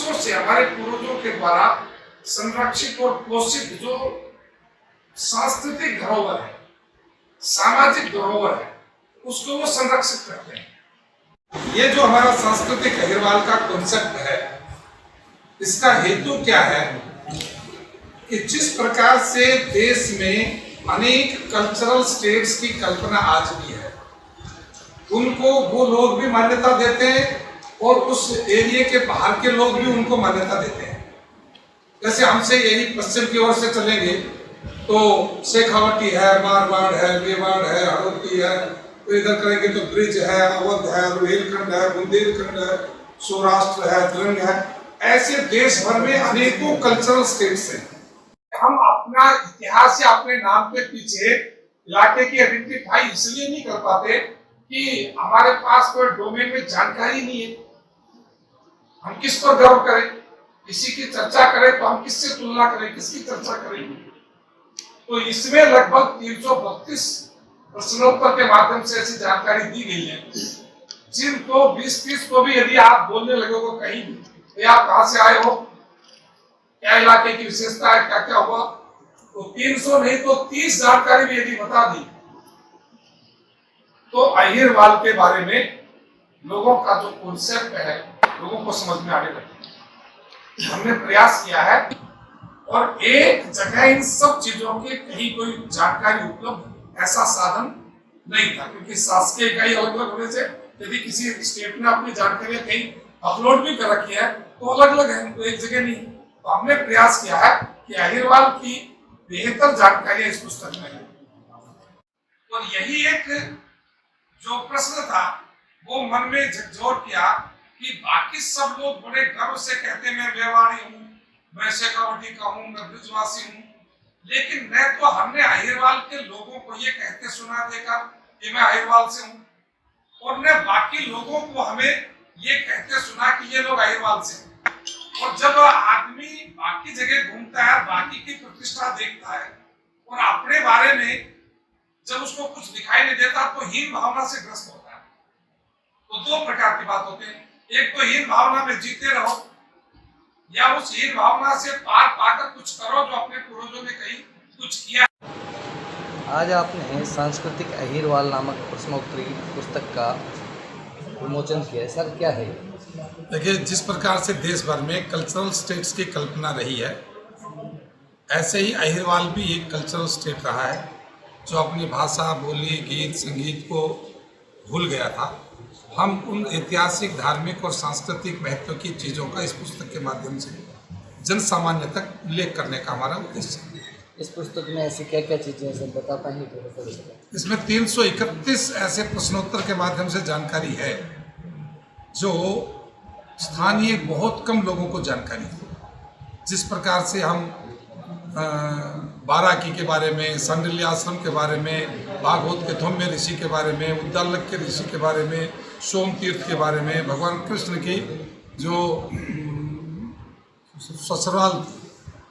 वर्षों से हमारे पूर्वजों के द्वारा संरक्षित और पोषित जो सांस्कृतिक धरोहर है, सामाजिक धरोहर है, उसको वो संरक्षित करते हैं। ये जो हमारा सांस्कृतिक अहिरवाल का कॉन्सेप्ट है, इसका हेतु क्या है कि जिस प्रकार से देश में अनेक कल्चरल स्टेट्स की कल्पना आज भी है, उनको वो लोग भी मान्यता देते हैं और उस एरिया के बाहर के लोग भी उनको मान्यता देते हैं। जैसे हमसे यही पश्चिम की ओर से चलेंगे तो शेखावटी है, मारवाड़ है, मेवाड़ है, हड़ौती है, तो इधर करेंगे तो ब्रिज है, अवध है, रुहेलखंड है, बुंदेलखंड है, सौराष्ट्र है, तरंग है। ऐसे देश भर में अनेकों कल्चरल स्टेट्स हैं। हम अपना इतिहास या अपने नाम के पीछे इलाके की आइडेंटिफाई इसलिए नहीं कर पाते कि हमारे पास कोई डोमेन में जानकारी नहीं है। हम किस पर गर्व करें, किसी की चर्चा करें तो हम किससे तुलना करें, किसकी चर्चा करें। तो इसमें लगभग 332 प्रश्नोत्तर के माध्यम से ऐसी जानकारी दी गई है, जिनको 20-30 को भी यदि आप बोलने लगे हो कहीं भी, आप कहां से आए हो, क्या इलाके की विशेषता है, क्या क्या हुआ, तो 300 नहीं तो 30 जानकारी भी यदि बता दी तो अहिरवाल के बारे में लोगों का जो कॉन्सेप्ट है लोगों को समझ में आने लगे। हमने प्रयास किया है और एक जगह इन सब चीजों की कहीं कोई जानकारी उपलब्ध ऐसा साधन नहीं था, क्योंकि शासकीय इकाई अलग अलग होने से यदि किसी स्टेट ने अपनी जानकारी कहीं अपलोड भी कर रखी है तो अलग अलग है, तो एक जगह नहीं। तो हमने प्रयास किया है कि अहिरवाल की बेहतर जानकारी इस पुस्तक में है। और यही एक जो प्रश्न था वो मन में झकझोर किया कि बाकी सब लोग बड़े गर्व से कहते मैं मेवाड़ी हूँ, मैं शेखावटी का हूँ, मैं ब्रिजवासी हूँ, लेकिन मैं तो हमने अहिरवाल के लोगों को ये कहते सुना देखा कि मैं अहिरवाल से हूँ, और ने बाकी लोगों को हमें ये कहते सुना कि ये लोग अहिरवाल से हैं। और जब आदमी बाकी जगह घूमता है, बाकी की प्रतिष्ठा देखता है और अपने बारे में जब उसको कुछ दिखाई नहीं देता तो हीन भावना से ग्रस्त होता है। तो दो प्रकार की बात होती है, एक तो हीन भावना में जीते रहो या उस हीन भावना से पार पाकर कुछ करो जो अपने पूर्वजों ने कहीं कुछ किया। आज आपने सांस्कृतिक अहिरवाल नामक प्रश्नोत्तरी पुस्तक का विमोचन किया, सर क्या है? देखिए, जिस प्रकार से देश भर में कल्चरल स्टेट्स की कल्पना रही है, ऐसे ही अहिरवाल भी एक कल्चरल स्टेट रहा है जो अपनी भाषा, बोली, गीत, संगीत को भूल गया था। हम उन ऐतिहासिक, धार्मिक और सांस्कृतिक महत्व की चीज़ों का इस पुस्तक के माध्यम से जन सामान्य तक उल्लेख करने का हमारा उद्देश्य है। इस पुस्तक में ऐसी क्या क्या चीज़ें हैं, सब बता पाएंगे? इसमें 331 ऐसे प्रश्नोत्तर के माध्यम से जानकारी है जो स्थानीय बहुत कम लोगों को जानकारी थी। जिस प्रकार से हम बाराकी के बारे में, सांडिल्य आश्रम के बारे में, भागवत के धौम्य ऋषि के बारे में, उद्दालक के ऋषि के बारे में, सोम तीर्थ के बारे में, भगवान कृष्ण की जो ससुराल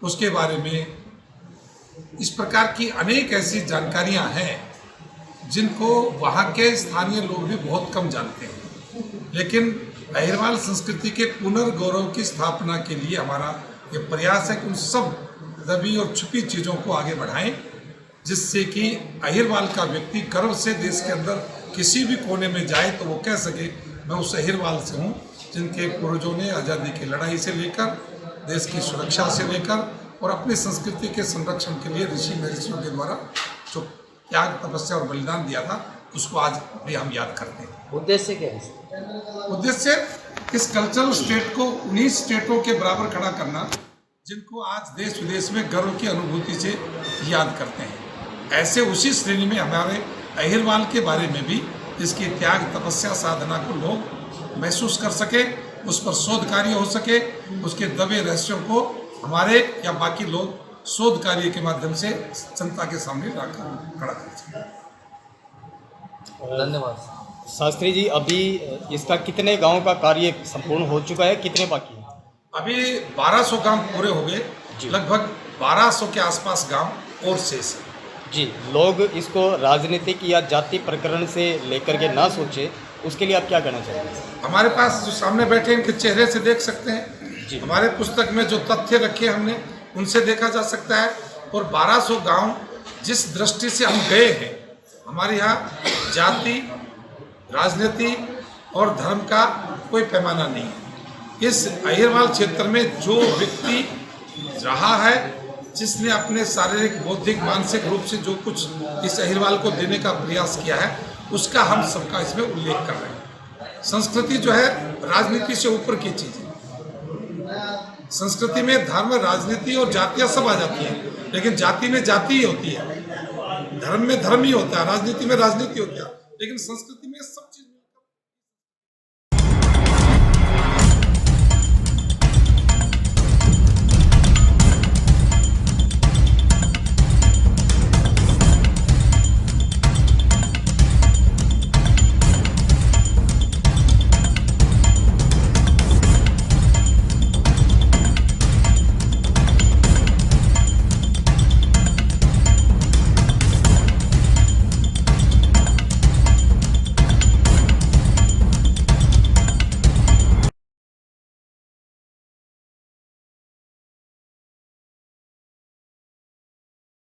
उसके बारे में, इस प्रकार की अनेक ऐसी जानकारियां हैं जिनको वहाँ के स्थानीय लोग भी बहुत कम जानते हैं। लेकिन अहिरवाल संस्कृति के पुनर्गौरव की स्थापना के लिए हमारा ये प्रयास है कि उन सब दबी और छुपी चीज़ों को आगे बढ़ाएं, जिससे कि अहिरवाल का व्यक्ति गर्व से देश के अंदर किसी भी कोने में जाए तो वो कह सके मैं उस अहिरवाल से हूँ जिनके पूर्वजों ने आज़ादी की लड़ाई से लेकर, देश की सुरक्षा से लेकर और अपनी संस्कृति के संरक्षण के लिए ऋषि महर्षियों के द्वारा जो त्याग, तपस्या और बलिदान दिया था उसको आज भी हम याद करते हैं। उद्देश्य क्या है? उद्देश्य इस कल्चरल स्टेट को उन्हीं स्टेटों के बराबर खड़ा करना जिनको आज देश विदेश में गर्व की अनुभूति से याद करते हैं। ऐसे उसी श्रेणी में हमारे अहिरवाल के बारे में भी इसकी त्याग, तपस्या, साधना को लोग महसूस कर सके, उस पर शोध कार्य हो सके, उसके दबे रहस्यों को हमारे या बाकी लोग शोध कार्य के माध्यम से जनता के सामने खड़ा कर सकें। धन्यवाद। शास्त्री जी, अभी इसका कितने गांव का कार्य संपूर्ण हो चुका है, कितने बाकी है? अभी 1200 गांव पूरे हो गए, लगभग 1200 के आसपास गांव और शेष है। जी, लोग इसको राजनीतिक या जाति प्रकरण से लेकर के ना सोचे, उसके लिए आप क्या कहना चाहेंगे? हमारे पास जो सामने बैठे इनके चेहरे से देख सकते हैं हमारे पुस्तक में जो तथ्य रखे हमने उनसे देखा जा सकता है। और 1200 गांव जिस दृष्टि से हम गए हैं, हमारे यहाँ जाति, राजनीति और धर्म का कोई पैमाना नहीं है। इस अहिरवाल क्षेत्र में जो व्यक्ति रहा है, जिसने अपने शारीरिक, बौद्धिक, मानसिक रूप से जो कुछ इस अहिरवाल को देने का प्रयास किया है, उसका हम सबका इसमें उल्लेख कर रहे हैं। संस्कृति जो है राजनीति से ऊपर की चीज़ है। संस्कृति में धर्म, राजनीति और जातियाँ सब आ जाती हैं, लेकिन जाति में जाति ही होती है, धर्म में धर्म ही होता है, राजनीति में राजनीति होती है, लेकिन संस्कृति में सब